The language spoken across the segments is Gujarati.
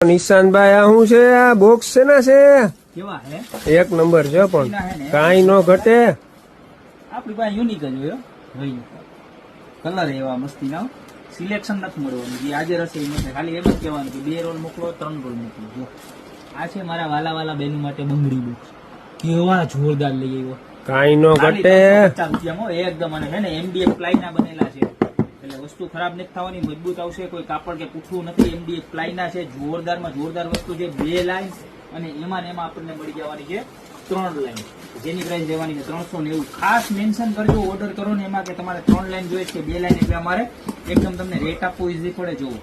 નિશાનભાઈ આ શું છે? આ બોક્સ છે ને છે કેવા હે એક નંબર છે પણ કાંઈ નો ઘટે. આપણી પાસે યુનિક જ હોય કલર એવા મસ્તી ના સિલેક્શન નથી મળવાનું જે આજે રસે નથી ખાલી એમ જ કહેવાનું કે 2 રોલ મોકલો 3 રોલ મોકલો. જો આ છે મારા વાલા વાલા બહેનો માટે બંગડી બોક્સ કેવા જોરદાર લઈ આવ્યો કાંઈ નો ઘટે. 50 રૂપિયામાં એકદમ અને હે ને MDF પ્લાય ના બનેલા છે એટલે વસ્તુ ખરાબ નથી થવાની મજબૂત આવશે કોઈ કાપડ કે પૂઠું નથી MDF પ્લાય ના છે જોરદારમાં જોરદાર વસ્તુ છે 2 લાઈન અને એમાં ને એમાં આપણને મળી જવાની છે 3 લાઈન જેની પ્રાઇસ લેવાની છે 390. ખાસ મેન્શન કરજો ઓર્ડર કરો ને એમાં કે તમારે 3 લાઈન જોઈએ છે 2 લાઈન એટલે અમારે એકદમ તમને રેટ આપવું ઈઝી પડે. જોવો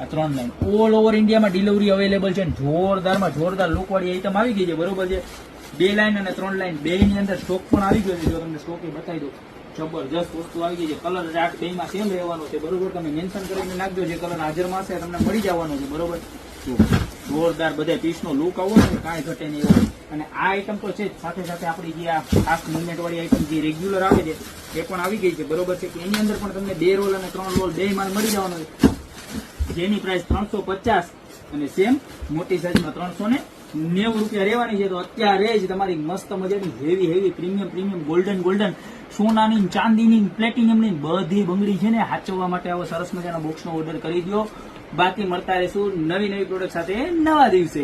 આ 3 લાઈન ઓલ ઓવર ઇન્ડિયામાં ડિલિવરી અવેલેબલ છે જોરદારમાં જોરદાર લુક વાળી આઈટમ આવી ગઈ છે બરોબર છે. 2 લાઈન અને 3 લાઈન બે ની અંદર સ્ટોક પણ આવી ગયો છે. જો તમને સ્ટોક બતાવી દો જબરજસ્ત વસ્તુ આવી ગઈ છે. કલર ચાર્ટ બેમાં સેમ રહેવાનો છે બરોબર. તમે મેન્શન કરીને નાખજો જે કલર હાજરમાં હશે તમને મળી જવાનો છે બરોબર. જોરદાર બધા પીસ નો લુક આવો ને કાંઈ ઘટે નહીં એવો. અને આ આઈટમ તો છે સાથે સાથે આપણી જે આ ખાસ મુવમેન્ટ વાળી આઈટમ જે રેગ્યુલર આવે છે એ પણ આવી ગઈ છે બરોબર છે. એની અંદર પણ તમને 2 રોલ અને 3 રોલ બે માલ મળી જવાનો છે જેની પ્રાઇસ 350 અને સેમ મોટી સાઈઝમાં 390 રૂપિયા રહેવાની છે. તો અત્યારે જ તમારી મસ્ત મજાની હેવી પ્રીમિયમ ગોલ્ડન સોનાની ચાંદીની પ્લેટિનિયમની બધી બંગડી છે ને હાચવવા માટે આવો સરસ મજાના બોક્સનો ઓર્ડર કરી દો. બાકી મળતા રહેશું નવી પ્રોડક્ટ સાથે નવા દિવસે.